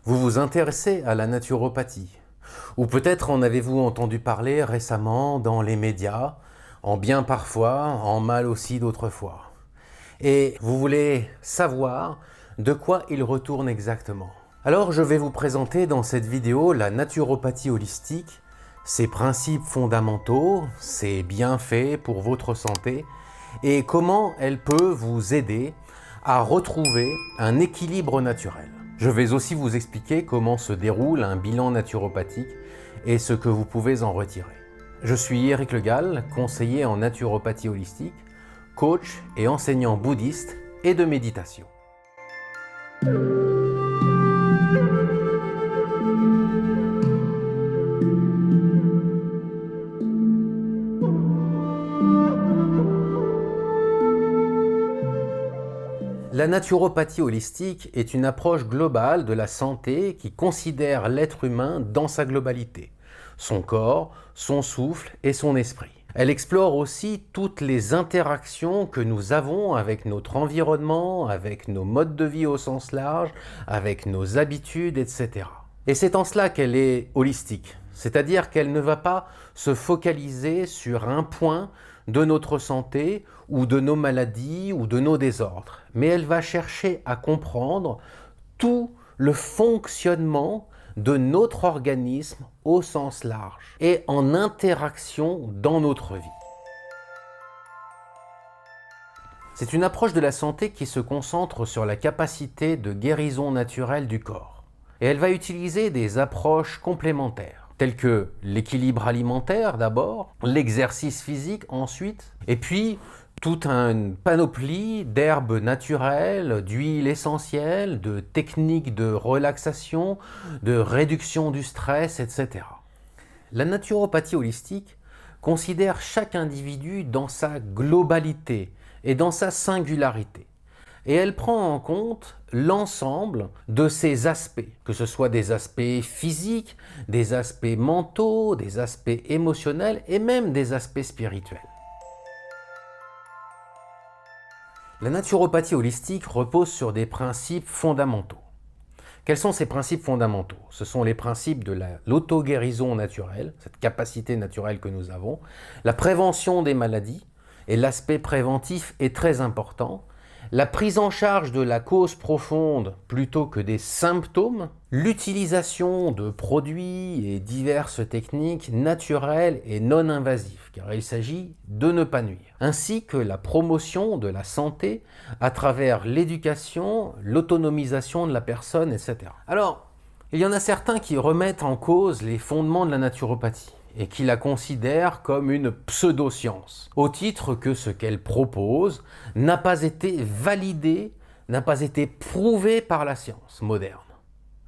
Vous vous intéressez à la naturopathie, ou peut-être en avez-vous entendu parler récemment dans les médias, en bien parfois, en mal aussi d'autres fois. Et vous voulez savoir de quoi il retourne exactement. Alors je vais vous présenter dans cette vidéo la naturopathie holistique, ses principes fondamentaux, ses bienfaits pour votre santé et comment elle peut vous aider à retrouver un équilibre naturel. Je vais aussi vous expliquer comment se déroule un bilan naturopathique et ce que vous pouvez en retirer. Je suis Eric Le Gall, conseiller en naturopathie holistique, coach et enseignant bouddhiste et de méditation. La naturopathie holistique est une approche globale de la santé qui considère l'être humain dans sa globalité, son corps, son souffle et son esprit. Elle explore aussi toutes les interactions que nous avons avec notre environnement, avec nos modes de vie au sens large, avec nos habitudes, etc. Et c'est en cela qu'elle est holistique, c'est-à-dire qu'elle ne va pas se focaliser sur un point de notre santé ou de nos maladies ou de nos désordres, mais elle va chercher à comprendre tout le fonctionnement de notre organisme au sens large et en interaction dans notre vie. C'est une approche de la santé qui se concentre sur la capacité de guérison naturelle du corps. Et elle va utiliser des approches complémentaires, telles que l'équilibre alimentaire d'abord, l'exercice physique ensuite, et puis toute une panoplie d'herbes naturelles, d'huiles essentielles, de techniques de relaxation, de réduction du stress, etc. La naturopathie holistique considère chaque individu dans sa globalité et dans sa singularité. Et elle prend en compte l'ensemble de ces aspects, que ce soit des aspects physiques, des aspects mentaux, des aspects émotionnels et même des aspects spirituels. La naturopathie holistique repose sur des principes fondamentaux. Quels sont ces principes fondamentaux? Ce sont les principes de l'auto-guérison naturelle, cette capacité naturelle que nous avons, la prévention des maladies, et l'aspect préventif est très important, la prise en charge de la cause profonde plutôt que des symptômes, l'utilisation de produits et diverses techniques naturelles et non invasives, car il s'agit de ne pas nuire, ainsi que la promotion de la santé à travers l'éducation, l'autonomisation de la personne, etc. Alors, il y en a certains qui remettent en cause les fondements de la naturopathie et qui la considèrent comme une pseudo-science, au titre que ce qu'elle propose n'a pas été validé, n'a pas été prouvé par la science moderne.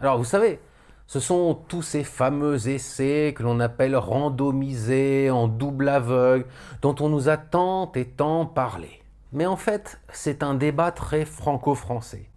Alors vous savez, ce sont tous ces fameux essais que l'on appelle randomisés, en double aveugle, dont on nous a tant et tant parlé. Mais en fait, c'est un débat très franco-français.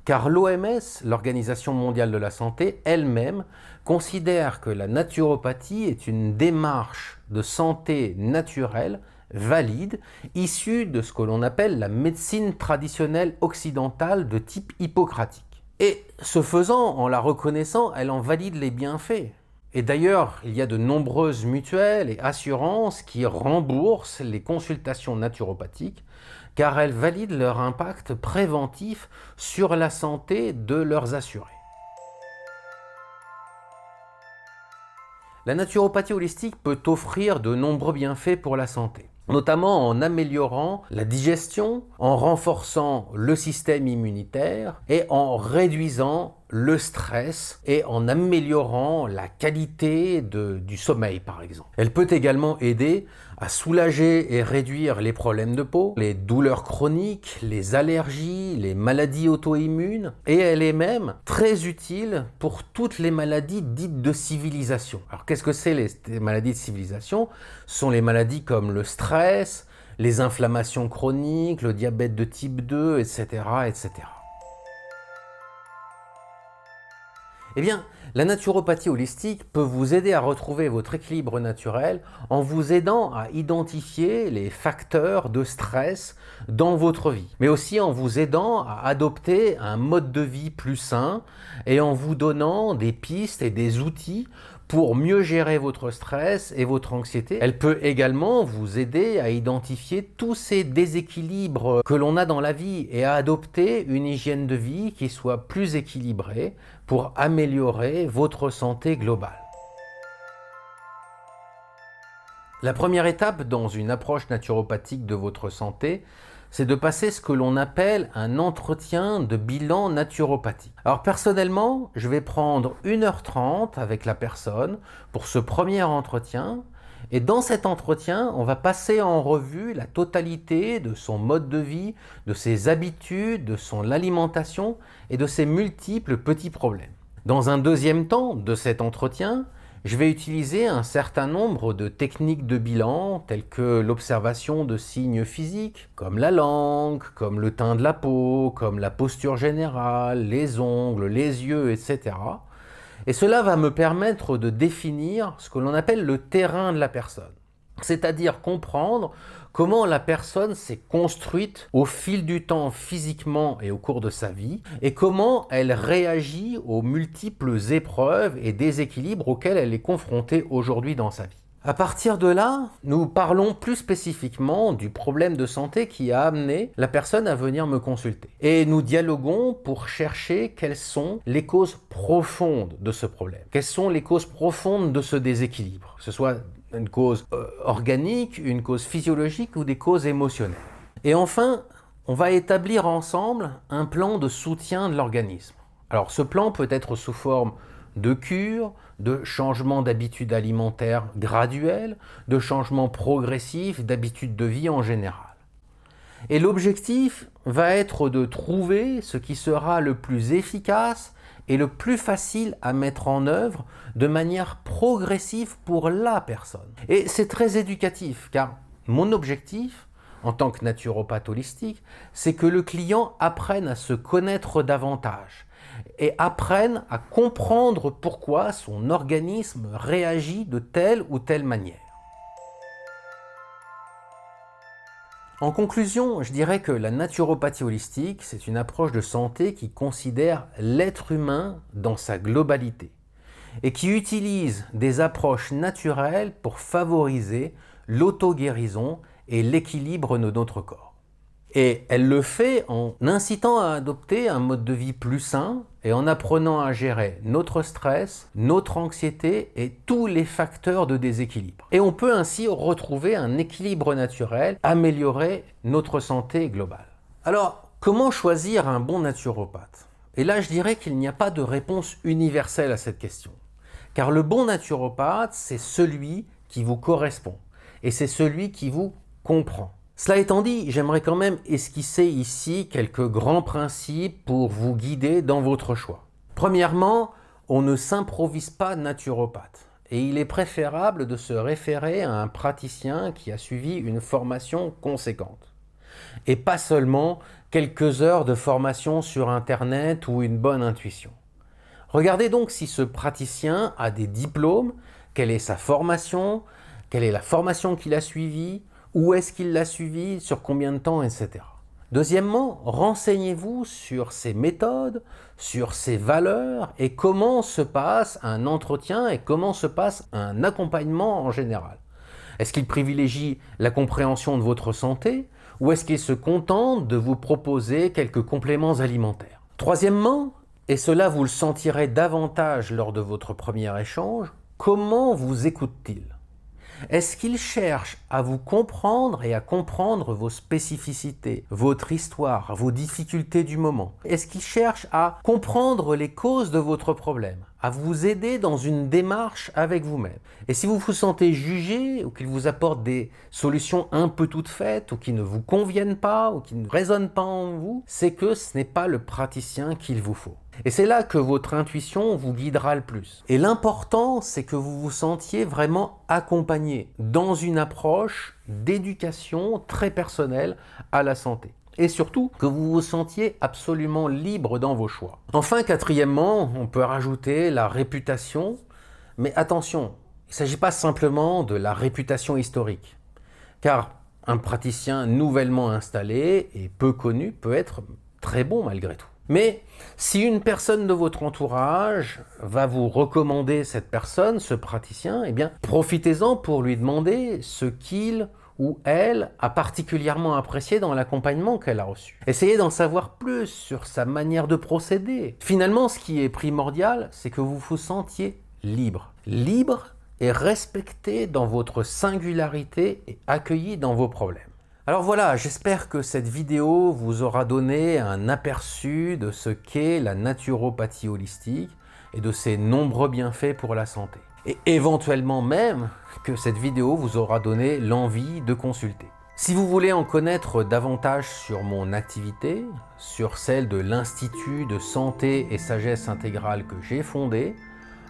Car l'OMS, l'Organisation mondiale de la santé, elle-même considère que la naturopathie est une démarche de santé naturelle valide, issue de ce que l'on appelle la médecine traditionnelle occidentale de type hippocratique. Et ce faisant, en la reconnaissant, elle en valide les bienfaits. Et d'ailleurs, il y a de nombreuses mutuelles et assurances qui remboursent les consultations naturopathiques car elles valident leur impact préventif sur la santé de leurs assurés. La naturopathie holistique peut offrir de nombreux bienfaits pour la santé, notamment en améliorant la digestion, en renforçant le système immunitaire et en réduisant le stress et en améliorant la qualité du sommeil par exemple. Elle peut également aider à soulager et réduire les problèmes de peau, les douleurs chroniques, les allergies, les maladies auto-immunes et elle est même très utile pour toutes les maladies dites de civilisation. Alors qu'est-ce que c'est les maladies de civilisation? Ce sont les maladies comme le stress, les inflammations chroniques, le diabète de type 2, etc., etc. Eh bien, la naturopathie holistique peut vous aider à retrouver votre équilibre naturel en vous aidant à identifier les facteurs de stress dans votre vie, mais aussi en vous aidant à adopter un mode de vie plus sain et en vous donnant des pistes et des outils pour mieux gérer votre stress et votre anxiété. Elle peut également vous aider à identifier tous ces déséquilibres que l'on a dans la vie et à adopter une hygiène de vie qui soit plus équilibrée pour améliorer votre santé globale. La première étape dans une approche naturopathique de votre santé, c'est de passer ce que l'on appelle un entretien de bilan naturopathique. Alors personnellement, je vais prendre 1h30 avec la personne pour ce premier entretien. Et dans cet entretien, on va passer en revue la totalité de son mode de vie, de ses habitudes, de son alimentation et de ses multiples petits problèmes. Dans un deuxième temps de cet entretien, je vais utiliser un certain nombre de techniques de bilan, telles que l'observation de signes physiques, comme la langue, comme le teint de la peau, comme la posture générale, les ongles, les yeux, etc. Et cela va me permettre de définir ce que l'on appelle le terrain de la personne. C'est-à-dire comprendre comment la personne s'est construite au fil du temps physiquement et au cours de sa vie, et comment elle réagit aux multiples épreuves et déséquilibres auxquels elle est confrontée aujourd'hui dans sa vie. À partir de là, nous parlons plus spécifiquement du problème de santé qui a amené la personne à venir me consulter. Et nous dialoguons pour chercher quelles sont les causes profondes de ce problème. Quelles sont les causes profondes de ce déséquilibre, que ce soit une cause organique, une cause physiologique ou des causes émotionnelles. Et enfin, on va établir ensemble un plan de soutien de l'organisme. Alors ce plan peut être sous forme de cure, de changement d'habitudes alimentaires graduels, de changement progressif d'habitudes de vie en général. Et l'objectif va être de trouver ce qui sera le plus efficace et le plus facile à mettre en œuvre de manière progressive pour la personne. Et c'est très éducatif, car mon objectif, en tant que naturopathe holistique, c'est que le client apprenne à se connaître davantage et apprenne à comprendre pourquoi son organisme réagit de telle ou telle manière. En conclusion, je dirais que la naturopathie holistique, c'est une approche de santé qui considère l'être humain dans sa globalité et qui utilise des approches naturelles pour favoriser l'auto-guérison et l'équilibre de notre corps. Et elle le fait en incitant à adopter un mode de vie plus sain et en apprenant à gérer notre stress, notre anxiété et tous les facteurs de déséquilibre. Et on peut ainsi retrouver un équilibre naturel, améliorer notre santé globale. Alors, comment choisir un bon naturopathe? Et là, je dirais qu'il n'y a pas de réponse universelle à cette question. Car le bon naturopathe, c'est celui qui vous correspond et c'est celui qui vous comprend. Cela étant dit, j'aimerais quand même esquisser ici quelques grands principes pour vous guider dans votre choix. Premièrement, on ne s'improvise pas naturopathe et il est préférable de se référer à un praticien qui a suivi une formation conséquente et pas seulement quelques heures de formation sur Internet ou une bonne intuition. Regardez donc si ce praticien a des diplômes, quelle est sa formation, quelle est la formation qu'il a suivie, où est-ce qu'il l'a suivi, sur combien de temps, etc. Deuxièmement, renseignez-vous sur ses méthodes, sur ses valeurs et comment se passe un entretien et comment se passe un accompagnement en général. Est-ce qu'il privilégie la compréhension de votre santé ou est-ce qu'il se contente de vous proposer quelques compléments alimentaires? Troisièmement, et cela vous le sentirez davantage lors de votre premier échange, comment vous écoute-t-il? Est-ce qu'il cherche à vous comprendre et à comprendre vos spécificités, votre histoire, vos difficultés du moment? Est-ce qu'il cherche à comprendre les causes de votre problème, à vous aider dans une démarche avec vous-même? Et si vous vous sentez jugé ou qu'il vous apporte des solutions un peu toutes faites ou qui ne vous conviennent pas ou qui ne résonnent pas en vous, c'est que ce n'est pas le praticien qu'il vous faut. Et c'est là que votre intuition vous guidera le plus. Et l'important, c'est que vous vous sentiez vraiment accompagné dans une approche d'éducation très personnelle à la santé. Et surtout, que vous vous sentiez absolument libre dans vos choix. Enfin, quatrièmement, on peut rajouter la réputation. Mais attention, il ne s'agit pas simplement de la réputation historique. Car un praticien nouvellement installé et peu connu peut être très bon malgré tout. Mais si une personne de votre entourage va vous recommander cette personne, ce praticien, eh bien, profitez-en pour lui demander ce qu'il ou elle a particulièrement apprécié dans l'accompagnement qu'elle a reçu. Essayez d'en savoir plus sur sa manière de procéder. Finalement, ce qui est primordial, c'est que vous vous sentiez libre. Libre et respecté dans votre singularité et accueilli dans vos problèmes. Alors voilà, j'espère que cette vidéo vous aura donné un aperçu de ce qu'est la naturopathie holistique et de ses nombreux bienfaits pour la santé. Et éventuellement même que cette vidéo vous aura donné l'envie de consulter. Si vous voulez en connaître davantage sur mon activité, sur celle de l'Institut de santé et sagesse intégrale que j'ai fondé,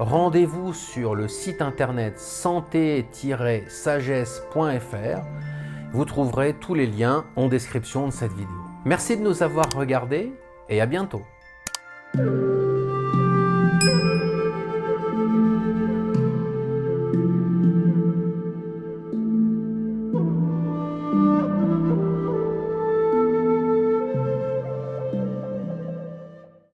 rendez-vous sur le site internet santé-sagesse.fr. Vous trouverez tous les liens en description de cette vidéo. Merci de nous avoir regardés et à bientôt.